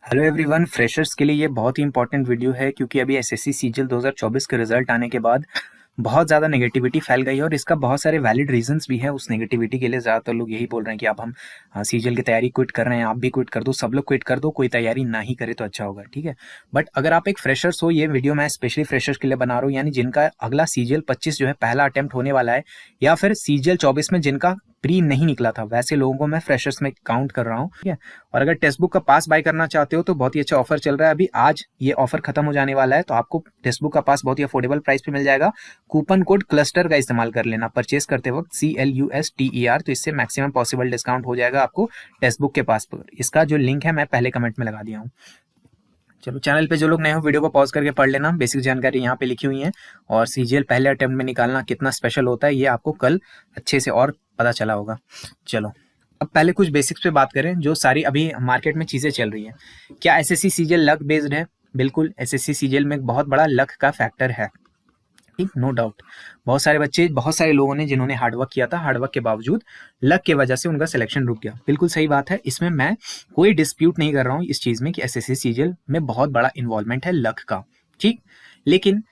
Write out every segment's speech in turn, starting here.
Hello everyone, freshers के लिए ये बहुत ही इंपॉर्टेंट वीडियो है क्योंकि अभी एसएससी सीजीएल 2024 के रिजल्ट आने के बाद बहुत ज़्यादा नेगेटिविटी फैल गई है और इसका बहुत सारे वैलिड रीजंस भी हैं उस नेगेटिविटी के लिए। ज़्यादातर लोग यही बोल रहे हैं कि अब हम सीजीएल की तैयारी क्विट कर रहे हैं, आप भी क्विट कर दो, सब लोग क्विट कर दो, कोई तैयारी ना ही करे तो अच्छा होगा। ठीक है, बट अगर आप एक फ्रेशर्स हो, ये वीडियो मैं स्पेशली फ्रेशर्स के लिए बना रहा हूँ, यानी जिनका अगला सीजीएल 25 जो है पहला अटेम्प्ट होने वाला है, या फिर सीजीएल 24 में जिनका प्री नहीं निकला था, वैसे लोगों को मैं फ्रेशर्स में काउंट कर रहा हूँ। ठीक है, और अगर टेक्स्ट बुक का पास बाय करना चाहते हो तो बहुत ही अच्छा ऑफर चल रहा है अभी, आज ये ऑफर खत्म हो जाने वाला है, तो आपको टेक्स्ट बुक का पास बहुत ही अफोर्डेबल प्राइस पे मिल जाएगा। कूपन कोड क्लस्टर का इस्तेमाल कर लेना परचेस करते वक्त, CLUSTER, तो इससे मैक्सिमम पॉसिबल डिस्काउंट हो जाएगा आपको टेक्स्ट बुक के पास पर। इसका जो लिंक है मैं पहले कमेंट में लगा दिया हूँ। चलो, चैनल पे जो लोग नए हो वीडियो को पॉज करके पढ़ लेना, बेसिक जानकारी यहाँ पे लिखी हुई है, और सीजीएल पहले अटेम्प्ट में निकालना कितना स्पेशल होता है ये आपको कल अच्छे से और पता चला होगा। चलो, अब पहले कुछ बेसिक्स पे बात करें, जो सारी अभी मार्केट में चीज़ें चल रही हैं। क्या एसएससी सीजीएल लक बेस्ड है? बिल्कुल, एसएससी सीजीएल में एक बहुत बड़ा लक का फैक्टर है, ठीक, नो डाउट। बहुत सारे बच्चे, बहुत सारे लोगों ने जिन्होंने हार्डवर्क किया था, हार्डवर्क के बावजूद लक के वजह से उनका सिलेक्शन रुक गया। बिल्कुल सही बात है, इसमें मैं कोई डिस्प्यूट नहीं कर रहा हूँ इस चीज़ में कि एसएससी सीजीएल में बहुत बड़ा इन्वॉल्वमेंट है लक का, ठीक। लेकिन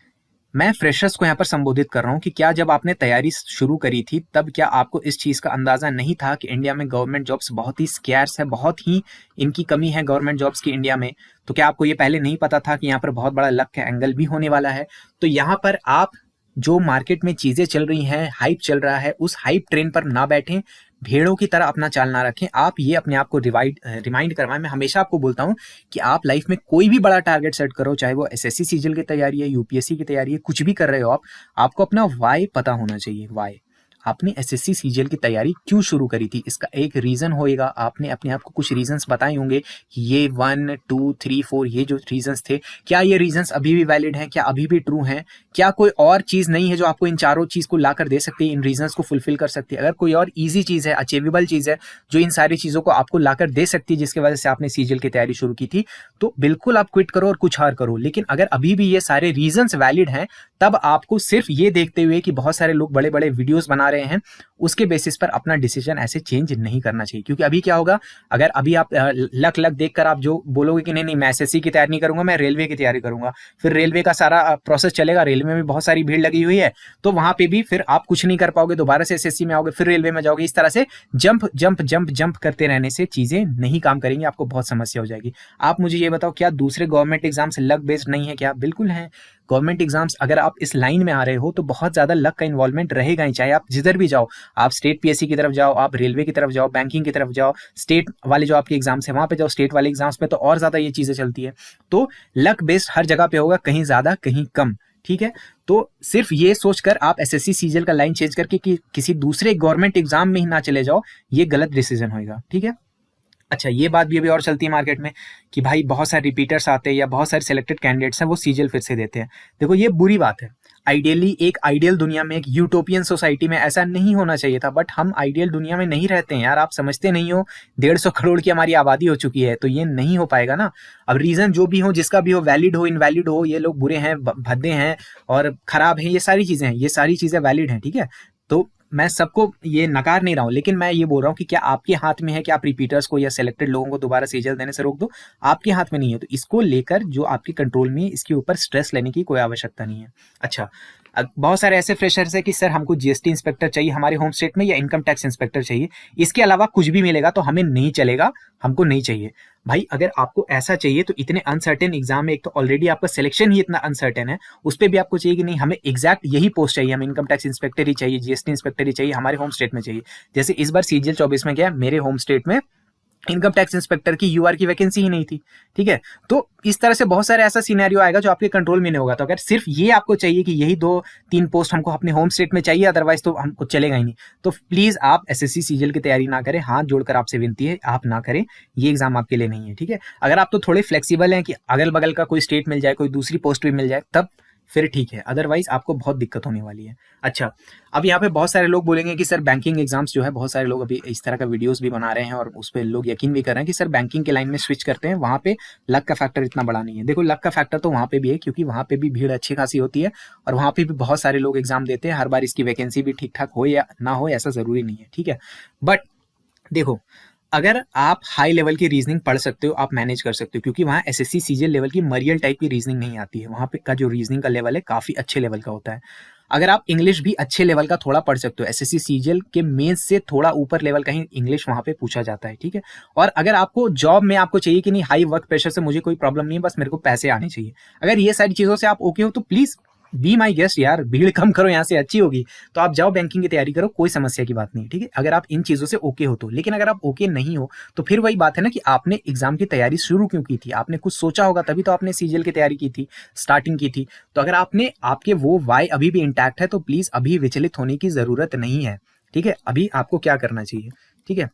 मैं फ्रेशर्स को यहाँ पर संबोधित कर रहा हूँ कि क्या जब आपने तैयारी शुरू करी थी तब क्या आपको इस चीज़ का अंदाज़ा नहीं था कि इंडिया में गवर्नमेंट जॉब्स बहुत ही स्कैर्स है, बहुत ही इनकी कमी है गवर्नमेंट जॉब्स की इंडिया में? तो क्या आपको ये पहले नहीं पता था कि यहाँ पर बहुत बड़ा लक का एंगल भी होने वाला है? तो यहाँ पर आप, जो मार्केट में चीज़ें चल रही हैं, हाइप चल रहा है, उस हाइप ट्रेन पर ना बैठें, भेड़ों की तरह अपना चाल ना रखें। आप ये अपने आप को रिमाइंड करवाएं। मैं हमेशा आपको बोलता हूँ कि आप लाइफ में कोई भी बड़ा टारगेट सेट करो, चाहे वो एसएससी सीजीएल की तैयारी है, यूपीएससी की तैयारी है, कुछ भी कर रहे हो आप, आपको अपना वाई पता होना चाहिए। वाई, आपने एसएससी सीजीएल की तैयारी क्यों शुरू करी थी, इसका एक रीज़न होएगा। आपने अपने आप को कुछ रीजंस बताए होंगे कि ये 1 2 3 4 ये जो रीजंस थे, क्या ये रीजंस अभी भी वैलिड हैं, क्या अभी भी ट्रू हैं? क्या कोई और चीज़ नहीं है जो आपको इन चारों चीज़ को ला कर दे सकती है, इन रीजंस को फुलफिल कर सकती है? अगर कोई और ईजी चीज़ है, अचीवेबल चीज़ है, जो इन सारी चीज़ों को आपको ला कर दे सकती है, जिसकी वजह से आपने सीजीएल की तैयारी शुरू की थी, तो बिल्कुल आप क्विट करो और कुछ और करो। लेकिन अगर अभी भी ये सारे रीजंस वैलिड हैं, तब आपको सिर्फ ये देखते हुए कि बहुत सारे लोग बड़े बड़े वीडियोस बना रहे हैं, उसके बेसिस पर अपना डिसीजन ऐसे चेंज नहीं करना चाहिए। क्योंकि अभी क्या होगा, अगर अभी आप लक लक देखकर आप जो बोलोगे कि नहीं नहीं मैं एसएससी की तैयारी नहीं करूंगा, मैं रेलवे की तैयारी करूंगा, फिर रेलवे का सारा प्रोसेस चलेगा, रेलवे में भी बहुत सारी भीड़ लगी हुई है, तो वहां पे भी फिर आप कुछ नहीं कर पाओगे, दोबारा से एसएससी में आओगे, फिर रेलवे में जाओगे। इस तरह से जंप जंप जंप जंप करते रहने से चीजें नहीं काम करेंगी, आपको बहुत समस्या हो जाएगी। आप मुझे ये बताओ, क्या दूसरे गवर्नमेंट एग्जाम्स लक बेस्ड नहीं है क्या? बिल्कुल है। गवर्नमेंट एग्जाम्स, अगर आप इस लाइन में आ रहे हो तो बहुत ज्यादा लक का इन्वॉल्वमेंट रहेगा ही, चाहे आप जिधर भी जाओ। आप स्टेट पीएससी की तरफ जाओ, आप रेलवे की तरफ जाओ, बैंकिंग की तरफ जाओ, स्टेट वाले जो आपके एग्जाम्स है वहां पे जाओ, स्टेट वाले एग्जाम्स में तो और ज्यादा ये चीजें चलती है। तो लक बेस्ड हर जगह पे होगा, कहीं ज्यादा कहीं कम, ठीक है। तो सिर्फ ये सोचकर आप एसएससी सीजीएल का लाइन चेंज करके कि किसी दूसरे गवर्नमेंट एग्जाम में ही ना चले जाओ, ये गलत डिसीजन होगा, ठीक है। अच्छा, ये बात भी अभी और चलती है मार्केट में कि भाई बहुत सारे रिपीटर्स आते हैं या बहुत सारे सिलेक्टेड कैंडिडेट्स हैं वो सीजीएल फिर से देते हैं। देखो, ये बुरी बात है। आइडियली एक आइडियल दुनिया में, एक यूटोपियन सोसाइटी में ऐसा नहीं होना चाहिए था, बट हम आइडियल दुनिया में नहीं रहते हैं यार, आप समझते नहीं हो। 150 करोड़ की हमारी आबादी हो चुकी है, तो ये नहीं हो पाएगा ना। अब रीजन जो भी हो, जिसका भी हो, वैलिड हो इनवैलिड हो, ये लोग बुरे हैं, भद्दे हैं और खराब हैं, ये सारी चीजें हैं, ये सारी चीजें वैलिड हैं, ठीक है। तो मैं सबको ये नकार नहीं रहा हूँ, लेकिन मैं ये बोल रहा हूँ कि क्या आपके हाथ में है कि आप रिपीटर्स को या सिलेक्टेड लोगों को दोबारा सीजीएल देने से रोक दो? आपके हाथ में नहीं है। तो इसको लेकर जो आपके कंट्रोल में है, इसके ऊपर स्ट्रेस लेने की कोई आवश्यकता नहीं है। अच्छा, बहुत सारे ऐसे फ्रेशर्स है कि सर हमको जीएसटी इंस्पेक्टर चाहिए हमारे होम स्टेट में, या इनकम टैक्स इंस्पेक्टर चाहिए, इसके अलावा कुछ भी मिलेगा तो हमें नहीं चलेगा, हमको नहीं चाहिए। भाई, अगर आपको ऐसा चाहिए तो इतने अनसर्टेन एग्जाम में, एक तो ऑलरेडी आपका सिलेक्शन ही इतना अनसर्टेन है, उस पर भी आपको चाहिए कि नहीं हमें एग्जैक्ट यही पोस्ट चाहिए, हमें इनकम टैक्स इंस्पेक्टर ही चाहिए, जीएसटी इंस्पेक्टर ही चाहिए, हमारे होम स्टेट में चाहिए। जैसे इस बार सीजीएल 24 में गया, मेरे होम स्टेट में इनकम टैक्स इंस्पेक्टर की यूआर की वैकेंसी ही नहीं थी, ठीक है। तो इस तरह से बहुत सारे ऐसा सिनेरियो आएगा जो आपके कंट्रोल में नहीं होगा। तो अगर सिर्फ ये आपको चाहिए कि यही 2-3 पोस्ट हमको अपने होम स्टेट में चाहिए, अदरवाइज तो हमको चलेगा ही नहीं, तो प्लीज आप एसएससी सीजीएल की तैयारी ना करें। हाथ जोड़कर आपसे विनती है, आप ना करें, ये एग्जाम आपके लिए नहीं है, ठीक है। अगर आप तो थोड़े फ्लेक्सिबल हैं कि अगल बगल का कोई स्टेट मिल जाए, कोई दूसरी पोस्ट भी मिल जाए, तब फिर ठीक है, अदरवाइज आपको बहुत दिक्कत होने वाली है। अच्छा, अब यहाँ पे बहुत सारे लोग बोलेंगे कि सर बैंकिंग एग्जाम्स जो है, बहुत सारे लोग अभी इस तरह का वीडियोस भी बना रहे हैं और उस पर लोग यकीन भी कर रहे हैं कि सर बैंकिंग के लाइन में स्विच करते हैं, वहाँ पे लक का फैक्टर इतना बड़ा नहीं है। देखो, लक का फैक्टर तो वहाँ पे भी है, क्योंकि वहाँ पे भी भीड़ अच्छी खासी होती है और वहाँ पे भी बहुत सारे लोग एग्जाम देते हैं। हर बार इसकी वैकेंसी भी ठीक ठाक हो या ना हो ऐसा जरूरी नहीं है, ठीक है। बट देखो, अगर आप हाई लेवल की रीजनिंग पढ़ सकते हो, आप मैनेज कर सकते हो, क्योंकि वहाँ एसएससी सीजीएल लेवल की मरियल टाइप की रीजनिंग नहीं आती है। वहाँ पे का जो रीजनिंग का लेवल है काफ़ी अच्छे लेवल का होता है। अगर आप इंग्लिश भी अच्छे लेवल का थोड़ा पढ़ सकते हो, एसएससी सीजीएल के मेंस से थोड़ा ऊपर लेवल का ही इंग्लिश वहाँ पे पूछा जाता है, ठीक है। और अगर आपको जॉब में आपको चाहिए कि नहीं, हाई वर्क प्रेशर से मुझे कोई प्रॉब्लम नहीं है, बस मेरे को पैसे आने चाहिए, अगर ये सारी चीज़ों से आप ओके हो तो प्लीज़ बी माई गेस्ट यार, भीड़ कम करो, यहाँ से अच्छी होगी। तो आप जाओ बैंकिंग की तैयारी करो, कोई समस्या की बात नहीं, ठीक है, अगर आप इन चीज़ों से ओके हो तो। लेकिन अगर आप ओके नहीं हो तो फिर वही बात है ना कि आपने एग्जाम की तैयारी शुरू क्यों की थी, आपने कुछ सोचा होगा तभी तो आपने सीजीएल की तैयारी की थी, स्टार्टिंग की थी। तो अगर आपने आपके वो वाई अभी भी इंटैक्ट है तो प्लीज़ अभी विचलित होने की ज़रूरत नहीं है, ठीक है। अभी आपको क्या करना चाहिए, ठीक है।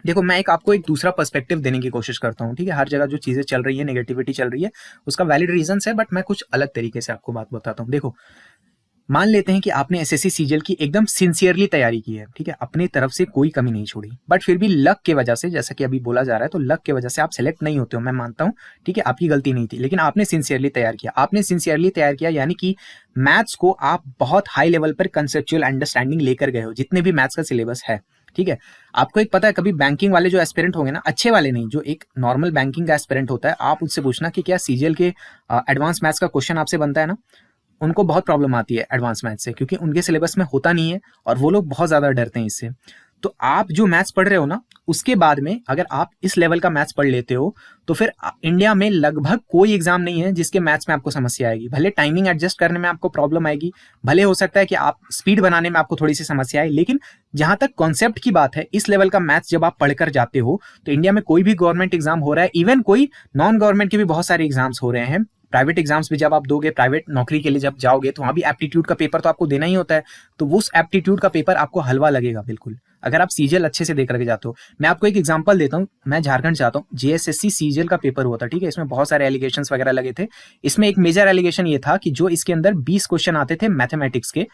देखो, मैं आपको एक दूसरा पर्सपेक्टिव देने की कोशिश करता हूँ, ठीक है। हर जगह जो चीज़ें चल रही है, नेगेटिविटी चल रही है, उसका वैलिड रीजंस है, बट मैं कुछ अलग तरीके से आपको बात बताता हूँ। देखो, मान लेते हैं कि आपने एसएससी सीजीएल की एकदम सिंसियरली तैयारी की है, ठीक है, अपनी तरफ से कोई कमी नहीं छोड़ी, बट फिर भी लक के वजह से, जैसा कि अभी बोला जा रहा है, तो लक के वजह से आप सेलेक्ट नहीं होते हो, मैं मानता हूँ, ठीक है, आपकी गलती नहीं थी, लेकिन आपने सिंसियरली तैयार किया। आपने सिंसियरली तैयार किया यानी कि मैथ्स को आप बहुत हाई लेवल पर कंसेप्चुअल अंडरस्टैंडिंग लेकर गए हो, जितने भी मैथ्स का सिलेबस है, ठीक है। आपको एक पता है, कभी बैंकिंग वाले जो एस्पिरेंट होंगे ना, अच्छे वाले नहीं, जो एक नॉर्मल बैंकिंग का एस्पिरेंट होता है, आप उससे पूछना कि क्या सीजीएल के एडवांस मैथ्स का क्वेश्चन आपसे बनता है ना, उनको बहुत प्रॉब्लम आती है एडवांस मैथ्स से, क्योंकि उनके सिलेबस में होता नहीं है और वो लोग बहुत ज़्यादा डरते हैं इससे। तो आप जो मैथ्स पढ़ रहे हो ना, उसके बाद में अगर आप इस लेवल का मैथ्स पढ़ लेते हो तो फिर इंडिया में लगभग कोई एग्जाम नहीं है जिसके मैथ्स में आपको समस्या आएगी। भले टाइमिंग एडजस्ट करने में आपको प्रॉब्लम आएगी, भले हो सकता है कि आप स्पीड बनाने में आपको थोड़ी सी समस्या आए, लेकिन जहां तक कॉन्सेप्ट की बात है, इस लेवल का मैथ्स जब आप पढ़कर जाते हो तो इंडिया में कोई भी गवर्नमेंट एग्जाम हो रहा है, इवन कोई नॉन गवर्नमेंट के भी बहुत सारे एग्जाम्स हो रहे हैं, प्राइवेट एग्जाम्स भी जब आप दोगे, प्राइवेट नौकरी के लिए जब जाओगे तो वहां भी एप्टीट्यूड का पेपर तो आपको देना ही होता है। तो उस एप्टीट्यूड का पेपर आपको हलवा लगेगा बिल्कुल, अगर आप सीजीएल अच्छे से देख करके जाते हो। मैं आपको एक एग्जांपल देता हूँ, मैं झारखंड जाता हूँ, जेएसएससी सीजीएल का पेपर हुआ था, ठीक है। इसमें बहुत सारे एलिगेशंस वगैरह लगे थे। इसमें एक मेजर एलिगेशन ये था कि जो इसके अंदर 20 क्वेश्चन आते थे मैथमेटिक्स के,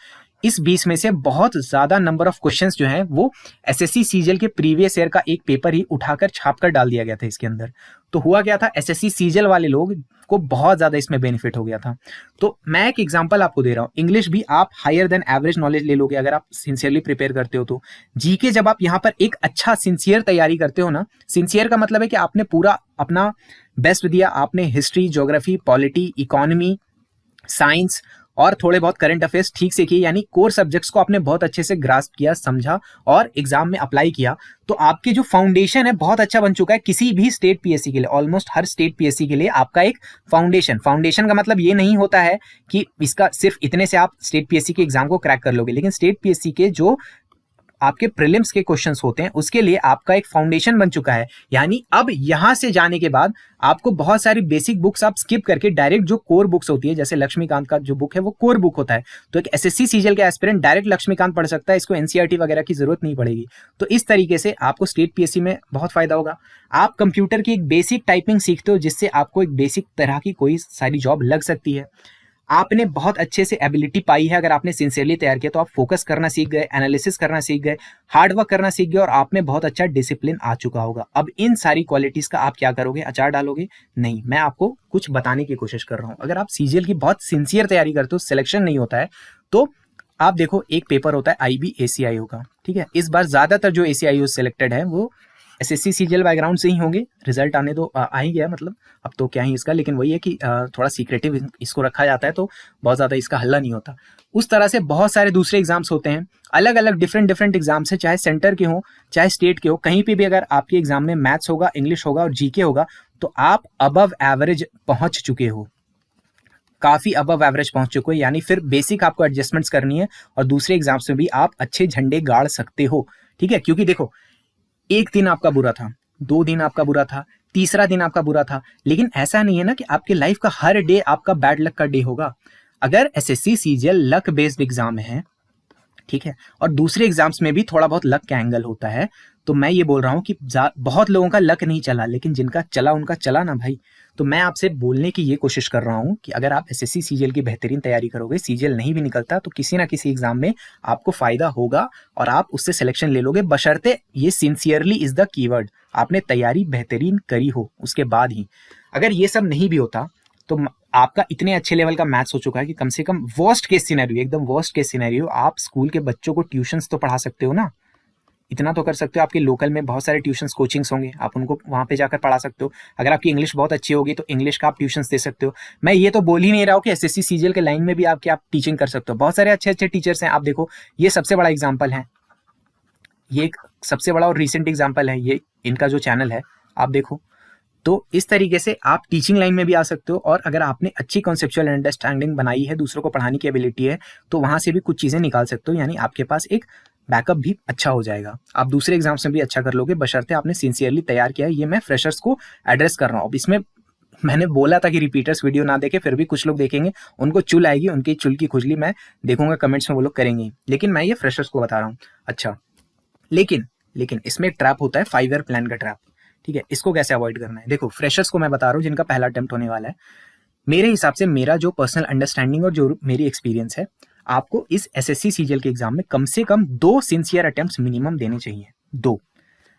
इस 20 में से बहुत ज्यादा नंबर ऑफ क्वेश्चंस जो हैं वो एसएससी सीजीएल के प्रीवियस ईयर का एक पेपर ही उठाकर छापकर डाल दिया गया था इसके अंदर। तो हुआ क्या था, एसएससी सीजीएल वाले लोग को बहुत ज्यादा इसमें बेनिफिट हो गया था। तो मैं एक एग्जांपल आपको दे रहा हूँ, इंग्लिश भी आप हायर देन एवरेज नॉलेज ले लोगे अगर आप सिंसियरली प्रिपेयर करते हो तो। जीके जब आप यहाँ पर एक अच्छा सिंसियर तैयारी करते हो ना, सिंसियर का मतलब है कि आपने पूरा अपना बेस्ट दिया, आपने history, geography, polity, economy, science और थोड़े बहुत करंट अफेयर्स ठीक से किए, यानी कोर सब्जेक्ट्स को आपने बहुत अच्छे से ग्रास्प किया, समझा और एग्जाम में अप्लाई किया, तो आपके जो फाउंडेशन है बहुत अच्छा बन चुका है किसी भी स्टेट पीएससी के लिए। ऑलमोस्ट हर स्टेट पीएससी के लिए आपका एक फाउंडेशन का मतलब ये नहीं होता है कि इसका सिर्फ इतने से आप स्टेट पीएससी के एग्जाम को क्रैक कर लोगे, लेकिन स्टेट पीएससी के जो आपके प्रीलिम्स के क्वेश्चंस होते हैं उसके लिए आपका एक फाउंडेशन बन चुका है। यानी अब यहां से जाने के बाद आपको बहुत सारी बेसिक बुक्स आप स्किप करके डायरेक्ट जो कोर बुक्स होती है, जैसे लक्ष्मीकांत का जो बुक है वो कोर बुक होता है, तो एक एसएससी सीजीएल के एस्पिरेंट डायरेक्ट लक्ष्मीकांत पढ़ सकता है, इसको एनसीईआरटी वगैरह की जरूरत नहीं पड़ेगी। तो इस तरीके से आपको स्टेट पीएससी में बहुत फायदा होगा। आप कंप्यूटर की एक बेसिक टाइपिंग सीखते हो जिससे आपको एक बेसिक तरह की कोई सारी जॉब लग सकती है। आपने बहुत अच्छे से एबिलिटी पाई है अगर आपने सिंसियरली तैयार किया, तो आप फोकस करना सीख गए, एनालिसिस करना सीख गए, हार्ड वर्क करना सीख गए और आप में बहुत अच्छा डिसिप्लिन आ चुका होगा। अब इन सारी क्वालिटीज का आप क्या करोगे, अचार डालोगे? नहीं, मैं आपको कुछ बताने की कोशिश कर रहा हूं। अगर आप सीजीएल की बहुत सिंसियर तैयारी करते हो, सिलेक्शन नहीं होता है, तो आप देखो एक पेपर होता है IB-ACIO का, ठीक है। इस बार ज्यादातर जो ACIO सिलेक्टेड है वो एसएससी सीजीएल बैकग्राउंड से ही होंगे, रिजल्ट आने तो आ ही गया, मतलब अब तो क्या ही इसका, लेकिन वही है कि थोड़ा सीक्रेटिव इसको रखा जाता है तो बहुत ज़्यादा इसका हल्ला नहीं होता। उस तरह से बहुत सारे दूसरे एग्जाम्स होते हैं, अलग अलग डिफरेंट एग्जाम्स है, चाहे सेंटर के हो चाहे स्टेट के हो, कहीं पे भी अगर आपके एग्जाम में मैथ्स होगा, इंग्लिश होगा और जीके होगा तो आप अबव एवरेज पहुंच चुके हो, काफी अबव एवरेज पहुंच चुके हो। यानी फिर बेसिक आपको एडजस्टमेंट्स करनी है और दूसरे एग्जाम्स में भी आप अच्छे झंडे गाड़ सकते हो, ठीक है। क्योंकि देखो, एक दिन आपका बुरा था, 2 दिन आपका बुरा था, तीसरा दिन आपका बुरा था, लेकिन ऐसा नहीं है ना कि आपके लाइफ का हर डे आपका बैड लक का डे होगा। अगर SSC CGL luck based exam है, ठीक है, और दूसरे एग्जाम्स में भी थोड़ा बहुत लक का एंगल होता है, तो मैं ये बोल रहा हूं कि बहुत लोगों का लक नहीं चला, लेकिन जिनका चला उनका चला ना भाई। तो मैं आपसे बोलने की ये कोशिश कर रहा हूं कि अगर आप एसएससी सीजीएल की बेहतरीन तैयारी करोगे, सीजीएल नहीं भी निकलता तो किसी ना किसी एग्जाम में आपको फायदा होगा और आप उससे सिलेक्शन ले लोगे, बशर्ते ये सिंसियरली इज द कीवर्ड, आपने तैयारी बेहतरीन करी हो उसके बाद ही। अगर ये सब नहीं भी होता तो आपका इतने अच्छे लेवल का मैथ्स हो चुका है कि कम से कम वर्स्ट केस सिनेरियो, एकदम वर्स्ट केस सिनेरियो, आप स्कूल के बच्चों को ट्यूशंस तो पढ़ा सकते हो ना। इतना तो कर सकते हो, आपके लोकल में बहुत सारे ट्यूशन्स कोचिंग्स होंगे, आप उनको वहाँ पे जाकर पढ़ा सकते हो। अगर आपकी इंग्लिश बहुत अच्छी होगी तो इंग्लिश का आप ट्यूशन्स दे सकते हो। मैं ये तो बोल ही नहीं रहा हूँ कि एसएससी सीजीएल के लाइन में भी आप टीचिंग कर सकते हो, बहुत सारे अच्छे अच्छे टीचर्स हैं। आप देखो, ये सबसे बड़ा एग्जाम्पल है, ये एक सबसे बड़ा और रिसेंट एग्जाम्पल है, ये इनका जो चैनल है आप देखो। तो इस तरीके से आप टीचिंग लाइन में भी आ सकते हो, और अगर आपने अच्छी कॉन्सेप्चुअल अंडरस्टैंडिंग बनाई है, दूसरों को पढ़ाने की एबिलिटी है, तो वहां से भी कुछ चीजें निकाल सकते हो, यानी आपके पास एक बैकअप भी अच्छा हो जाएगा। आप दूसरे एग्जाम्स में भी अच्छा कर लोगे, बशर्ते आपने सिंसियरली तैयार किया है। ये मैं फ्रेशर्स को एड्रेस कर रहा हूँ। अब इसमें मैंने बोला था कि रिपीटर्स वीडियो ना देखे, फिर भी कुछ लोग देखेंगे, उनको चुल आएगी, उनकी चुल की खुजली मैं देखूंगा कमेंट्स में, वो लोग करेंगे, लेकिन मैं ये फ्रेशर्स को बता रहा हूँ। अच्छा, लेकिन इसमें एक ट्रैप होता है, 5 ईयर प्लान का ट्रैप। ठीक है, इसको कैसे अवॉइड करना है? देखो, फ्रेशर्स को मैं बता रहा हूँ जिनका पहला अटेम्प्ट होने वाला है, मेरे हिसाब से, मेरा जो पर्सनल अंडरस्टैंडिंग और जो मेरी एक्सपीरियंस है, आपको इस एसएससी सीजीएल के एग्जाम में कम से कम 2 सिंसियर अटेम्प्ट्स मिनिमम देने चाहिए। 2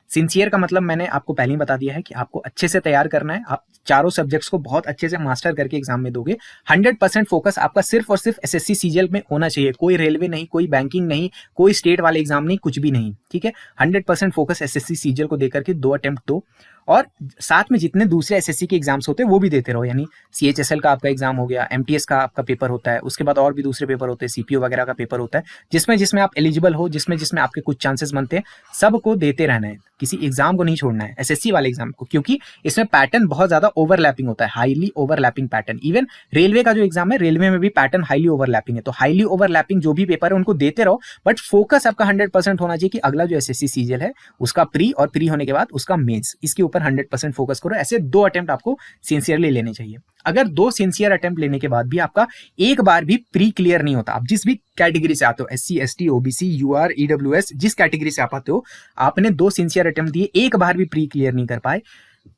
सिंसियर का मतलब मैंने आपको पहले ही बता दिया है कि आपको अच्छे से तैयार करना है। आप चारों सब्जेक्ट्स को बहुत अच्छे से मास्टर करके एग्जाम में दोगे। 100% फोकस आपका सिर्फ और सिर्फ एसएससी सीजीएल में होना चाहिए, कोई रेलवे नहीं, कोई बैंकिंग नहीं, कोई स्टेट वाले एग्जाम नहीं, कुछ भी नहीं। ठीक है, 100% फोकस एसएससी सीजीएल को देकर के 2 अटेम्प्ट दो, और साथ में जितने दूसरे एसएससी के एग्जाम्स होते हैं वो भी देते रहो, यानी सीएचएसएल का आपका एग्जाम हो गया, एमटीएस का आपका पेपर होता है, उसके बाद और भी दूसरे पेपर होते हैं, सीपीओ वगैरह का पेपर होता है, जिसमें आप एलिजिबल हो, जिसमें आपके कुछ चांसेस बनते हैं, सबको देते रहना है, किसी एग्जाम को नहीं छोड़ना है, एसएससी वाले एग्जाम को, क्योंकि इसमें पैटर्न बहुत ज्यादा ओवरलैपिंग होता है, highly overlapping pattern. Even railway का जो एग्जाम है, रेलवे में भी पैटर्न हाईली ओवरलैपिंग है, तो हाईली ओवरलैपिंग जो भी पेपर है उनको देते रहो, बट फोकस आपका 100% होना चाहिए कि अगला जो एसएससी सीजीएल है उसका प्री, और प्री होने के बाद उसका मेंस, इसके ऊपर 100% फोकस करो। ऐसे 2 अटेम्प्ट आपको सिंसियरली लेने चाहिए। अगर 2 सिंसियर अटेम्प्ट लेने के बाद भी आपका एक बार भी प्री क्लियर नहीं होता, आप जिस भी कैटेगरी से आते हो, SC, ST, OBC, UR, EWS, जिस कैटेगरी से आप आते हो, आपने 2 सिंसियर अटेम्प्ट दिए, एक बार भी प्री क्लियर नहीं कर पाए,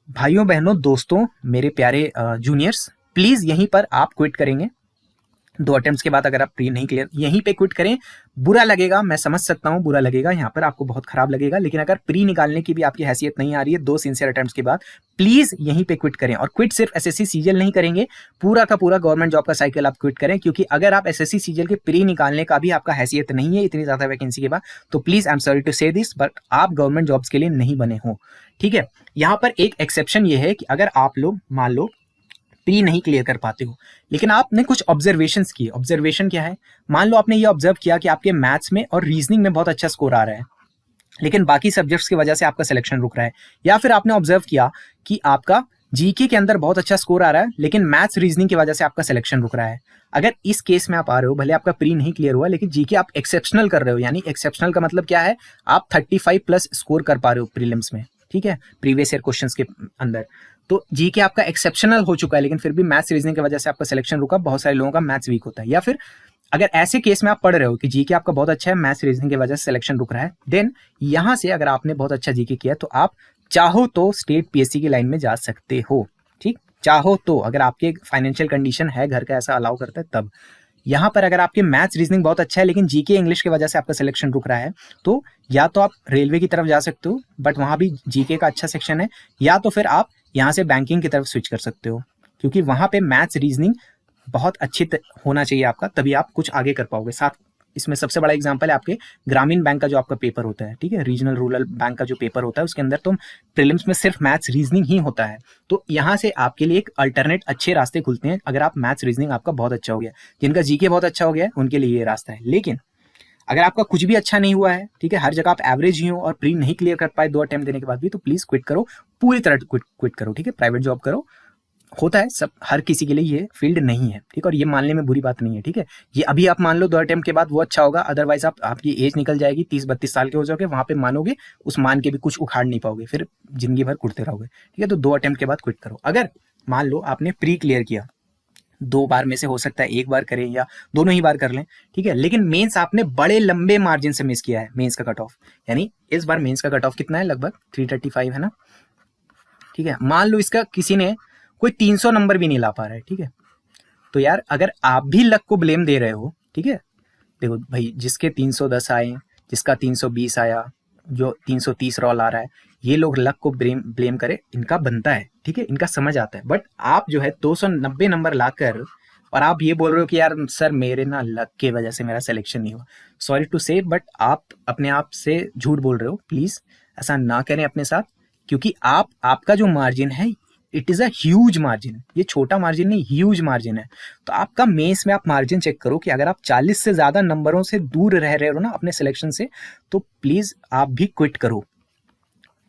भाइयों बहनों दोस्तों, मेरे प्यारे जूनियर्स, प्लीज यहीं पर आप क्विट करेंगे। 2 अटेम्प्ट्स के बाद अगर आप प्री नहीं क्लियर, यहीं पे क्विट करें। बुरा लगेगा, मैं समझ सकता हूं, बुरा लगेगा, यहाँ पर आपको बहुत खराब लगेगा, लेकिन अगर प्री निकालने की भी आपकी हैसियत नहीं आ रही है 2 सिंसियर अटेम्प्ट्स के बाद, प्लीज यहीं पे क्विट करें। और क्विट सिर्फ एसएससी सीजीएल नहीं करेंगे, पूरा का पूरा गवर्नमेंट जॉब का साइकिल आप क्विट करें, क्योंकि अगर आप एसएससी सीजीएल के प्री निकालने का भी आपका हैसियत नहीं है इतनी ज्यादा वैकेंसी के बाद, तो please, I am sorry to say this, but आप गवर्नमेंट जॉब्स के लिए नहीं बने हो। ठीक है, यहाँ पर एक एक्सेप्शन ये है कि अगर आप लोग मान लो प्री नहीं क्लियर कर पाते हो, लेकिन आपने कुछ ऑब्जर्वेशंस किए। ऑब्जर्वेशन क्या है? मान लो आपने ये ऑब्जर्व किया कि आपके मैथ्स में और रीजनिंग में बहुत अच्छा स्कोर आ रहा है, लेकिन बाकी सब्जेक्ट्स की वजह से आपका सिलेक्शन रुक रहा है, या फिर आपने ऑब्जर्व किया कि आपका जीके के अंदर बहुत अच्छा स्कोर आ रहा है, लेकिन मैथ्स रीजनिंग की वजह से आपका सिलेक्शन रुक रहा है। अगर इस केस में आप आ रहे हो, भले आपका प्री नहीं क्लियर हुआ, लेकिन जीके आप एक्सेप्शनल कर रहे हो, यानी एक्सेप्शनल का मतलब क्या है? आप 35+ स्कोर कर पा रहे हो प्रीलिम्स में, ठीक है, प्रीवियस ईयर क्वेश्चंस के अंदर, तो जीके आपका एक्सेप्शनल हो चुका है, लेकिन फिर भी मैथ्स रीजनिंग की वजह से आपका सिलेक्शन रुका। बहुत सारे लोगों का मैथ्स वीक होता है, या फिर अगर ऐसे केस में आप पढ़ रहे हो कि जीके आपका बहुत अच्छा है, मैथ्स रीजनिंग की वजह से सिलेक्शन रुक रहा है, देन यहां से अगर आपने बहुत अच्छा जीके किया तो आप चाहो तो स्टेट पीएससी की लाइन में जा सकते हो। ठीक, चाहो तो, अगर आपके फाइनेंशियल कंडीशन है, घर का ऐसा अलाउ करता है तब। यहाँ पर अगर आपके मैथ्स रीजनिंग बहुत अच्छा है, लेकिन जीके इंग्लिश की वजह से आपका सिलेक्शन रुक रहा है, तो या तो आप रेलवे की तरफ जा सकते हो, बट वहां भी जीके का अच्छा सेक्शन है, या तो फिर आप यहाँ से बैंकिंग की तरफ स्विच कर सकते हो, क्योंकि वहां पे मैथ्स रीजनिंग बहुत अच्छी होना चाहिए आपका, तभी आप कुछ आगे कर पाओगे। साथ इसमें सबसे बड़ा एग्जांपल है आपके ग्रामीण बैंक का जो आपका पेपर होता है, ठीक है, रीजनल रूरल बैंक का जो पेपर होता है, उसके अंदर तो प्रीलिम्स में सिर्फ मैथ्स रीजनिंग ही होता है। तो यहाँ से आपके लिए एक अल्टरनेट अच्छे रास्ते खुलते हैं, अगर आप मैथ्स रीजनिंग आपका बहुत अच्छा हो गया। जिनका जीके बहुत अच्छा हो गया है उनके लिए ये रास्ता है। लेकिन अगर आपका कुछ भी अच्छा नहीं हुआ है, ठीक है, हर जगह आप एवरेज ही हो और प्री नहीं क्लियर कर पाए 2 अटेम्प्ट देने के बाद भी, तो प्लीज क्विट करो, पूरी तरह क्विट करो। ठीक है, प्राइवेट जॉब करो, होता है सब, हर किसी के लिए ये फील्ड नहीं है, ठीक है, और ये मानने में बुरी बात नहीं है। ठीक है, ये अभी आप मान लो 2 अटेम्प्ट के बाद वो अच्छा होगा, अदरवाइज आपकी एज निकल जाएगी, 30-32 साल के हो जाओगे, वहां पे मानोगे, उस मान के भी कुछ उखाड़ नहीं पाओगे, फिर जिंदगी भर कुटते रहोगे। ठीक है, तो 2 अटेम्प्ट के बाद क्विट करो। अगर मान लो आपने प्री क्लियर किया, 2 बार में से हो सकता है 1 बार करें या दोनों ही बार कर लें, ठीक है, लेकिन मेंस आपने बड़े लंबे मार्जिन से मिस किया है, मेंस का कट ऑफ, यानी इस बार मेंस का कट ऑफ कितना है? लगभग 335 है ना। ठीक है, मान लो इसका किसी ने कोई 300 नंबर भी नहीं ला पा रहा है, ठीक है, तो यार अगर आप भी लक को ब्लेम दे रहे हो, ठीक है, देखो भाई, जिसके 310 आए, जिसका 320 आया, जो 330 रॉल आ रहा है, ये लोग लक को ब्लेम करे, इनका बनता है, ठीक है, इनका समझ आता है, बट आप जो है 290 नंबर लाकर और आप ये बोल रहे हो कि यार सर मेरे ना लक की वजह से मेरा सिलेक्शन नहीं हुआ। सॉरी टू से, बट आप अपने आप से झूठ बोल रहे हो। प्लीज ऐसा ना करें अपने साथ, क्योंकि आपका जो मार्जिन है, it is a huge margin. ये छोटा मार्जिन नहीं, ह्यूज मार्जिन है। तो आपका मेंस में आप मार्जिन चेक करो कि अगर आप 40 से ज्यादा नंबरों से दूर रह रहे हो ना अपने सिलेक्शन से, तो प्लीज आप भी क्विट करो।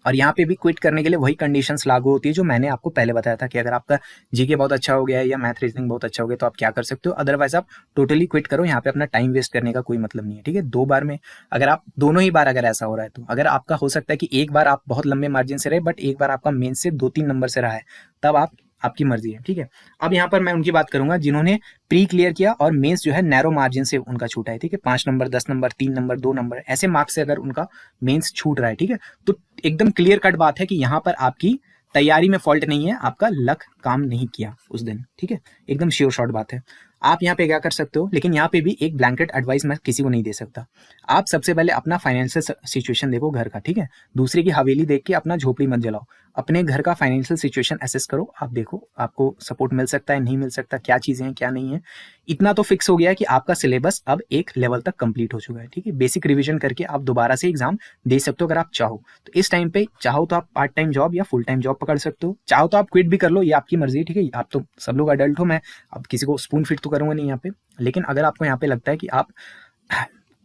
और यहाँ पे भी क्विट करने के लिए वही कंडीशंस लागू होती है जो मैंने आपको पहले बताया था कि अगर आपका जीके बहुत अच्छा हो गया है या मैथ रीजनिंग बहुत अच्छा हो गया तो आप क्या कर सकते हो, अदरवाइज आप टोटली क्विट करो। यहाँ पे अपना टाइम वेस्ट करने का कोई मतलब नहीं है, ठीक है। 2 बार में अगर आप दोनों ही बार अगर ऐसा हो रहा है, तो अगर आपका हो सकता है कि एक बार आप बहुत लंबे मार्जिन से रहे बट एक बार आपका मेन से 2-3 नंबर से रहा है, तब आपकी मर्जी है, ठीक है। अब यहाँ पर मैं उनकी बात करूंगा जिन्होंने प्री क्लियर किया और मेंस जो है नैरो मार्जिन से उनका छूटा है, ठीक है। 5 नंबर, 10 नंबर, 3 नंबर, 2 नंबर ऐसे मार्क्स से अगर उनका मेंस छूट रहा है, ठीक है, तो एकदम क्लियर कट बात है कि यहाँ पर आपकी तैयारी में फॉल्ट नहीं है, आपका लक काम नहीं किया उस दिन, ठीक है। एकदम श्योर शॉर्ट बात है। आप यहाँ पे क्या कर सकते हो, लेकिन यहाँ पे भी एक ब्लैंकेट एडवाइस मैं किसी को नहीं दे सकता। आप सबसे पहले अपना फाइनेंशियल सिचुएशन देखो घर का, ठीक है। दूसरे की हवेली देख के अपना झोपड़ी मत जलाओ। अपने घर का फाइनेंशियल सिचुएशन एसेस करो, आप देखो आपको सपोर्ट मिल सकता है, नहीं मिल सकता, क्या चीजें हैं क्या नहीं है। इतना तो फिक्स हो गया है कि आपका सिलेबस अब एक लेवल तक कंप्लीट हो चुका है, ठीक है। बेसिक रिवीजन करके आप दोबारा से एग्जाम दे सकते हो अगर आप चाहो तो। इस टाइम पे चाहो तो आप पार्ट टाइम जॉब या फुल टाइम जॉब पकड़ सकते हो, चाहो तो आप क्विट भी कर लो, ये आपकी मर्जी है, ठीक है। आप तो सब लोग अडल्ट हो, मैं अब किसी को स्पून फिट तो करूंगा नहीं यहाँ पे। लेकिन अगर आपको यहाँ पे लगता है कि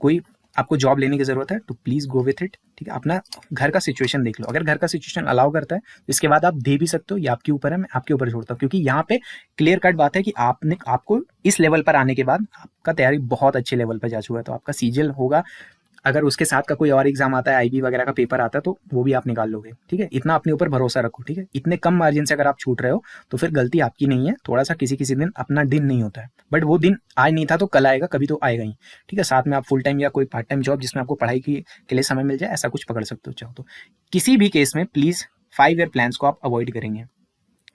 कोई आपको जॉब लेने की जरूरत है तो प्लीज गो विथ इट, ठीक है। अपना घर का सिचुएशन देख लो, अगर घर का सिचुएशन अलाउ करता है तो इसके बाद आप दे भी सकते हो, ये आपके ऊपर है, मैं आपके ऊपर छोड़ता हूँ। क्योंकि यहाँ पे क्लियर कट बात है कि आपको इस लेवल पर आने के बाद आपका तैयारी बहुत अच्छे लेवल पर जा चुका है, तो आपका सीजीएल होगा। अगर उसके साथ का कोई और एग्जाम आता है, आईबी वगैरह का पेपर आता है, तो वो भी आप निकाल लोगे, ठीक है। इतना अपने ऊपर भरोसा रखो, ठीक है। इतने कम मार्जिन से अगर आप छूट रहे हो तो फिर गलती आपकी नहीं है। थोड़ा सा किसी किसी दिन अपना दिन नहीं होता है, बट वो दिन आज नहीं था तो कल आएगा, कभी तो आएगा ही, ठीक है। साथ में आप फुल टाइम या कोई पार्ट टाइम जॉब जिसमें आपको पढ़ाई के लिए समय मिल जाए, ऐसा कुछ पकड़ सकते हो चाहो तो। किसी भी केस में प्लीज 5 ईयर प्लान्स को आप अवॉइड करेंगे,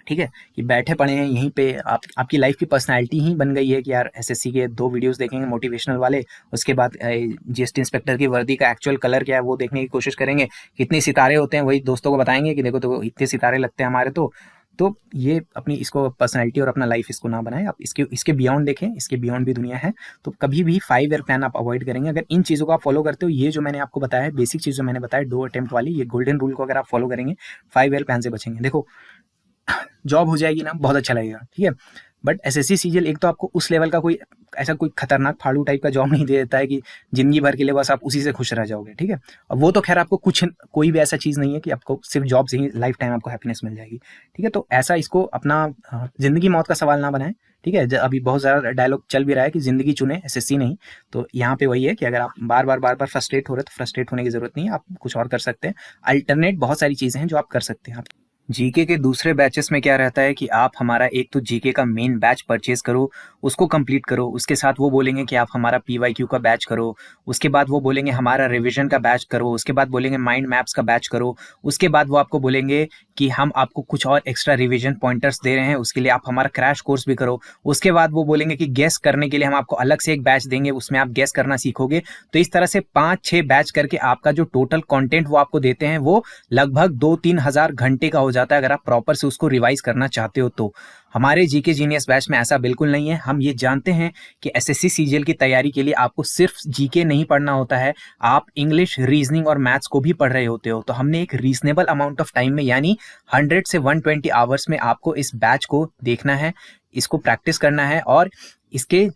ठीक है। कि बैठे पड़े हैं यहीं पे, आपकी लाइफ की पर्सनैलिटी ही बन गई है कि यार एसएससी के 2 वीडियोस देखेंगे मोटिवेशनल वाले, उसके बाद जीएसटी इंस्पेक्टर की वर्दी का एक्चुअल कलर क्या है वो देखने की कोशिश करेंगे, कितने सितारे होते हैं वही दोस्तों को बताएंगे कि देखो तो इतने सितारे लगते हैं हमारे। तो ये अपनी इसको पर्सनैलिटी और अपना लाइफ इसको ना बनाएं, आप इसके बियॉन्ड देखें, इसके बियॉन्ड भी दुनिया है। तो कभी भी 5 ईयर प्लान आप अवॉइड करेंगे अगर इन चीज़ों को आप फॉलो करते हो। ये जो मैंने आपको बताया है बेसिक चीज़ जो मैंने बताया 2 अटेम्प्ट वाली, ये गोल्डन रूल को अगर आप फॉलो करेंगे 5 ईयर प्लान से बचेंगे। देखो जॉब हो जाएगी ना, बहुत अच्छा लगेगा, ठीक है। बट एसएससी सीजीएल एक तो आपको उस लेवल का कोई ऐसा कोई खतरनाक फाड़ू टाइप का जॉब नहीं दे देता है कि जिंदगी भर के लिए बस आप उसी से खुश रह जाओगे, ठीक है। और वो तो खैर आपको कोई भी ऐसा चीज नहीं है कि आपको सिर्फ जॉब से ही लाइफ टाइम आपको हैप्पीनेस मिल जाएगी, ठीक है। तो ऐसा इसको अपना जिंदगी मौत का सवाल ना बनाए, ठीक है। अभी बहुत ज़्यादा डायलॉग चल भी रहा है कि जिंदगी चुने एसएससी नहीं, तो यहाँ पे वही है कि अगर आप बार बार फ्रस्ट्रेट हो रहे हो तो फ्रस्ट्रेट होने की जरूरत नहीं है, आप कुछ और कर सकते हैं। अल्टरनेट बहुत सारी चीजें हैं जो आप कर सकते हैं। जीके के दूसरे बैचेस में क्या रहता है कि आप हमारा एक तो जीके का मेन बैच परचेज करो, उसको कंप्लीट करो, उसके साथ वो बोलेंगे कि आप हमारा पीवाईक्यू का बैच करो, उसके बाद वो बोलेंगे हमारा रिवीजन का बैच करो, उसके बाद बोलेंगे माइंड मैप्स का बैच करो, उसके बाद वो आपको बोलेंगे कि हम आपको कुछ और एक्स्ट्रा रिवीजन पॉइंटर्स दे रहे हैं, उसके लिए आप हमारा क्रैश कोर्स भी करो, उसके बाद वो बोलेंगे कि गेस करने के लिए हम आपको अलग से एक बैच देंगे, उसमें आप गेस करना सीखोगे। तो इस तरह से 5-6 बैच करके आपका जो टोटल कंटेंट वो आपको देते हैं वो लगभग 2-3 हज़ार घंटे का हो जाता है अगर आप प्रॉपर से उसको रिवाइज करना चाहते हो तो। हमारे जीके जीनियस बैच में ऐसा बिल्कुल नहीं है। हम ये जानते हैं कि एसएससी सीजीएल की तैयारी के लिए आपको सिर्फ जीके नहीं पढ़ना होता है, आप इंग्लिश, रीजनिंग और मैथ्स को भी पढ़ रहे होते हो। तो हमने एक रीजनेबल अमाउंट ऑफ टाइम में यानी 100 से 120 आवर्स में आपको इस बैच को देखना है, इसको प्रैक्टिस करना है और इसके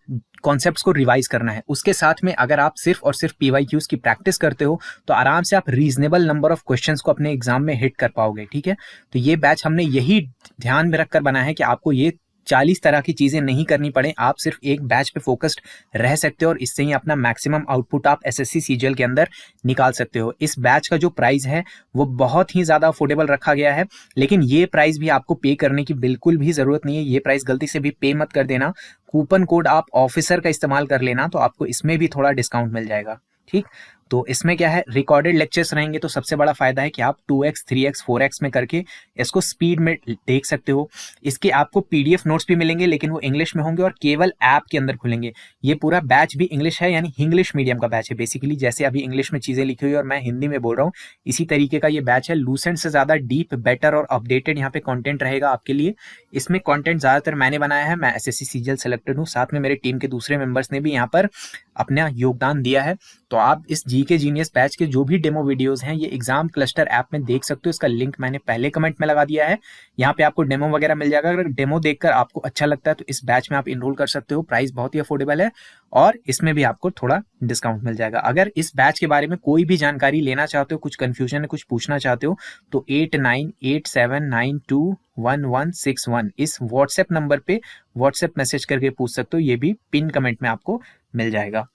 कॉन्सेप्ट्स को रिवाइज करना है। उसके साथ में अगर आप सिर्फ और सिर्फ पीवाईक्यूज की प्रैक्टिस करते हो तो आराम से आप रीजनेबल नंबर ऑफ क्वेश्चंस को अपने एग्जाम में हिट कर पाओगे, ठीक है। तो ये बैच हमने यही ध्यान में रखकर बनाया है कि आपको ये 40 तरह की चीजें नहीं करनी पड़े, आप सिर्फ एक बैच पे फोकस्ड रह सकते हो और इससे ही अपना मैक्सिमम आउटपुट आप एसएससी सीजीएल के अंदर निकाल सकते हो। इस बैच का जो प्राइस है वो बहुत ही ज्यादा अफोर्डेबल रखा गया है, लेकिन ये प्राइस भी आपको पे करने की बिल्कुल भी जरूरत नहीं है। ये प्राइस गलती से भी पे मत कर देना। कूपन कोड आप ऑफिसर का इस्तेमाल कर लेना तो आपको इसमें भी थोड़ा डिस्काउंट मिल जाएगा, ठीक। तो इसमें क्या है, रिकॉर्डेड लेक्चर्स रहेंगे तो सबसे बड़ा फायदा है कि आप 2x 3x 4x में करके इसको स्पीड में देख सकते हो। इसके आपको पीडीएफ नोट्स भी मिलेंगे, लेकिन वो इंग्लिश में होंगे और केवल ऐप के अंदर खुलेंगे। ये पूरा बैच भी इंग्लिश है, यानी इंग्लिश मीडियम का बैच है बेसिकली। जैसे अभी इंग्लिश में चीजें लिखी हुई और मैं हिंदी में बोल रहा हूँ, इसी तरीके का ये बैच है। लूसेंट से ज्यादा डीप, बेटर और अपडेटेड यहाँ पे कंटेंट रहेगा आपके लिए। इसमें कंटेंट ज्यादातर मैंने बनाया है, मैं एसएससी सीजीएल सेलेक्टेड हूँ, साथ में मेरे टीम के दूसरे मेंबर्स ने भी यहाँ पर अपना योगदान दिया है। तो आप इस जीके जीनियस बैच के जो भी डेमो वीडियोस हैं ये एग्जाम क्लस्टर ऐप में देख सकते हो। इसका लिंक मैंने पहले कमेंट में लगा दिया है, यहाँ पे आपको डेमो वगैरह मिल जाएगा। अगर डेमो देखकर आपको अच्छा लगता है तो इस बैच में आप इनरोल कर सकते हो। प्राइस बहुत ही अफोर्डेबल है और इसमें भी आपको थोड़ा डिस्काउंट मिल जाएगा। अगर इस बैच के बारे में कोई भी जानकारी लेना चाहते हो, कुछ कंफ्यूजन है, कुछ पूछना चाहते हो, तो 8987921161 इस व्हाट्सएप नंबर पे व्हाट्सएप मैसेज करके पूछ सकते हो। ये भी पिन कमेंट में आपको मिल जाएगा।